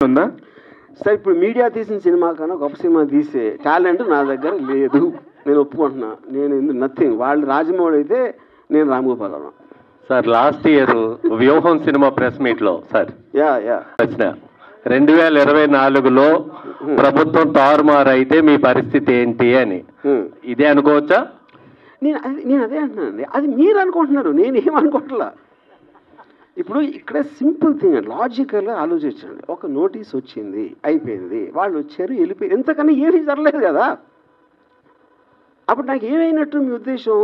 ఉందా? సార్ ఇప్పుడు మీడియా తీసిన సినిమా కన్నా గొప్ప సినిమా తీసే టాలెంట్ నా దగ్గర లేదు, నేను ఒప్పుకుంటున్నా. నేను నథింగ్. వాళ్ళు రాజమౌళి అయితే నేను రామగోపాలరావు. సార్ లాస్ట్ ఇయర్ వ్యూహం సినిమా ప్రెస్ మీట్ లో సార్ వచ్చిన 2024లో ప్రభుత్వం తారుమారు అయితే మీ పరిస్థితి ఏంటి అని, ఇదే అనుకోవచ్చా? నేను అదే అంటున్నానండి. అది మీరు అనుకుంటున్నారు, నేనేమనుకోవట్లా. ఇప్పుడు ఇక్కడ సింపుల్ థింగ్ అండి, లాజికల్గా ఆలోచించండి. ఒక నోటీస్ వచ్చింది, అయిపోయింది, వాళ్ళు వచ్చారు, వెళ్ళిపోయి, ఎంతకన్నా ఏమీ జరగలేదు కదా. అప్పుడు నాకు ఏమైనట్టు మీ ఉద్దేశం?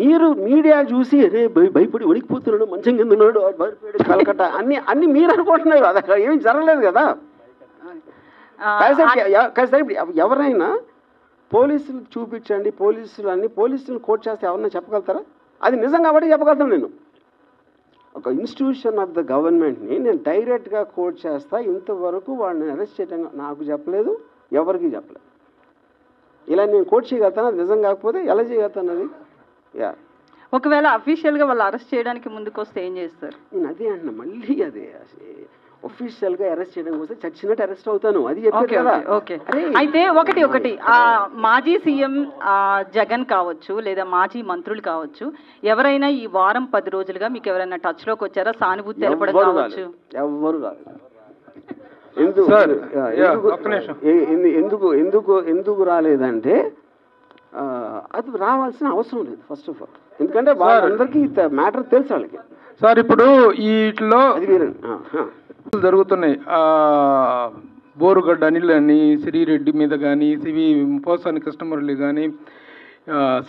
మీరు మీడియా చూసి అరే భయపడి వణికిపోతున్నాడు, మంచం కింద ఉన్నాడు, భయపడి కలకట్ట అన్ని మీరు అనుకుంటున్నారు, అది అక్కడ ఏమీ జరగలేదు కదా. ఎవరైనా పోలీసులు చూపించండి, పోలీసులు కోట్ చేస్తే ఎవరన్నా చెప్పగలుగుతారా? అది నిజం కాబట్టి చెప్పగలుగుతాను. నేను ఒక ఇన్స్టిట్యూషన్ ఆఫ్ ద గవర్నమెంట్ని నేను డైరెక్ట్గా కోట్ చేస్తా. ఇంతవరకు వాళ్ళని అరెస్ట్ చేయడం నాకు చెప్పలేదు, ఎవరికి చెప్పలేదు. ఇలా నేను కోట్ చేయగలుగుతాను, అది నిజం కాకపోతే ఎలా చేయగలుగుతాను అది? ఒకవేళ అఫీషియల్గా వాళ్ళు అరెస్ట్ చేయడానికి ముందుకు వస్తే ఏం చేస్తారు? నేను అదే అంటున్నా, మళ్ళీ అదే ఒఫీషియల్గా అరెస్ట్ చేయడం వస్తే చచ్చినట్టు అరెస్ట్ అవుతాను, అది చెప్పారు కదా. ఓకే, అయితే ఒకటి మాజీ సీఎం జగన్ కావచ్చు, లేదా మాజీ మంత్రులు కావచ్చు, ఎవరైనా ఈ వారం 10 రోజులుగా మీకు ఎవరైనా టచ్లోకి వచ్చారా? సానుభూతి తెలపడం కావచ్చు? ఎవ్వరు రాలేదు. ఎందుకు రాలేదంటే అది రావాల్సిన అవసరం లేదు ఫస్ట్ ఆఫ్ ఆల్. ఎందుకంటే వాళ్ళందరికీ మ్యాటర్ తెలుసు వాళ్ళకి. సార్ ఇప్పుడు వీటిలో జరుగుతున్నాయి, బోరుగడ్డ అనిల్ అని, శ్రీరెడ్డి మీద కానీ, పోసాని కృష్ణమురళి కానీ,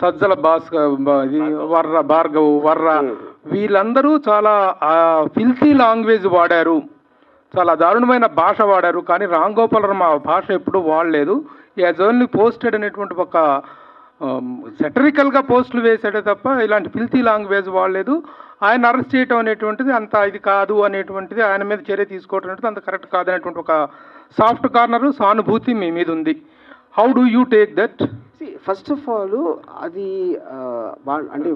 సజ్జల భార్గవ్ వీళ్ళందరూ చాలా ఫిల్తీ లాంగ్వేజ్ వాడారు, చాలా దారుణమైన భాష వాడారు. కానీ రామ్ గోపాలరావు ఆ భాష ఎప్పుడూ వాడలేదు. యాజ్ ఓన్లీ పోస్టెడ్ అనేటువంటి ఒక సెటరికల్గా పోస్టులు వేసాడే తప్ప ఇలాంటి ఫిల్తీ లాంగ్వేజ్ వాడలేదు. ఆయన అరెస్ట్ చేయటం అనేటువంటిది అంత ఇది కాదు అనేటువంటిది, ఆయన మీద చర్య తీసుకోవటం అనేటువంటిది అంత కరెక్ట్ కాదు అనేటువంటి ఒక సాఫ్ట్ కార్నర్ సానుభూతి మీ మీద ఉంది. How do you take that? First of all అది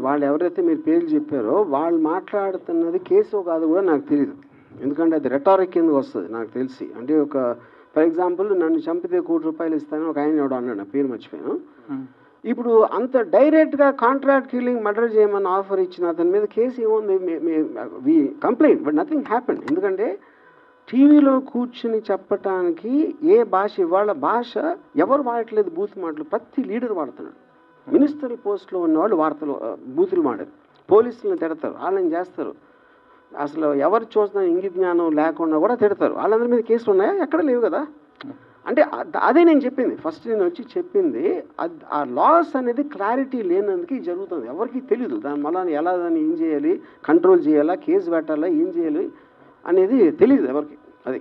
వాళ్ళు ఎవరైతే మీరు పేర్లు చెప్పారో వాళ్ళు మాట్లాడుతున్నది కేసు కాదు కూడా నాకు తెలియదు. ఎందుకంటే అది రెటారిక్ కిందకు వస్తుంది నాకు తెలిసి. అంటే ఒక ఫర్ ఎగ్జాంపుల్ నన్ను చంపితే ₹1,00,00,000 ఇస్తాను ఒక ఆయన ఎవడో అన్నాడు, నా పేరు మర్చిపోయాను. ఇప్పుడు అంత డైరెక్ట్గా కాంట్రాక్ట్ కిల్లింగ్ మర్డర్ చేయమని ఆఫర్ ఇచ్చిన అతని మీద కేసు ఏముంది? వి కంప్లైంట్ బట్ నథింగ్ హ్యాపెండ్. ఎందుకంటే టీవీలో కూర్చుని చెప్పటానికి ఏ భాష, ఇవాళ భాష ఎవరు వాడట్లేదు, బూత్ మాటలు ప్రతి లీడర్ వాడుతున్నాడు. మినిస్టర్ల పోస్ట్లో ఉన్నవాళ్ళు బూతులు మాడారు, పోలీసులను తిడతారు, వాళ్ళని చేస్తారు. అసలు ఎవరు చూసినా ఇంగిత జ్ఞానం లేకుండా కూడా తిడతారు. వాళ్ళందరి మీద కేసులు ఉన్నాయా? ఎక్కడ లేవు కదా. అంటే అదే నేను చెప్పింది, ఫస్ట్ నేను వచ్చి చెప్పింది ఆ లాస్ అనేది క్లారిటీ లేనందుకు జరుగుతుంది. ఎవరికి తెలియదు దాని మళ్ళీ ఎలా దాన్ని ఏం చేయాలి, కంట్రోల్ చేయాలా, కేసు పెట్టాలా, ఏం చేయాలి అనేది తెలియదు ఎవరికి. అది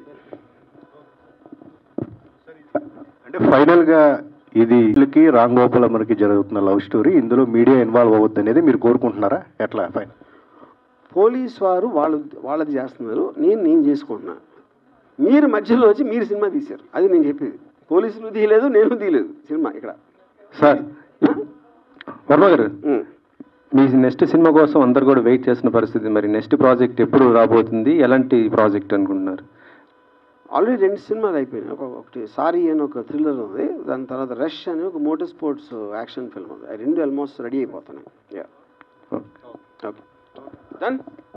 అంటే ఫైనల్గా ఇది రామ్ గోపాలరావుకి జరుగుతున్న లవ్ స్టోరీ, ఇందులో మీడియా ఇన్వాల్వ్ అవ్వద్దు అనేది మీరు కోరుకుంటున్నారా? ఎట్లా ఫైనల్? పోలీస్ వారు వాళ్ళది చేస్తున్నారు, నేను చేసుకుంటున్నాను. మీరు మధ్యలో వచ్చి మీరు సినిమా తీశారు, అది నేను చెప్పేది. పోలీసులు తీయలేదు, నేను తీయలేదు సినిమా ఇక్కడ. సార్ వర్మ గారు, మీ నెక్స్ట్ సినిమా కోసం అందరు కూడా వెయిట్ చేసిన పరిస్థితి, మరి నెక్స్ట్ ప్రాజెక్ట్ ఎప్పుడు రాబోతుంది, ఎలాంటి ప్రాజెక్ట్ అనుకుంటున్నారు? ఆల్రెడీ 2 సినిమాలు అయిపోయినాయి. ఒకటి సారీ అని ఒక థ్రిల్లర్ ఉంది, దాని తర్వాత రష్ అని ఒక మోటార్ స్పోర్ట్స్ యాక్షన్ ఫిల్మ్ ఉంది. 2 ఆల్మోస్ట్ రెడీ అయిపోతున్నాయి. Okay done.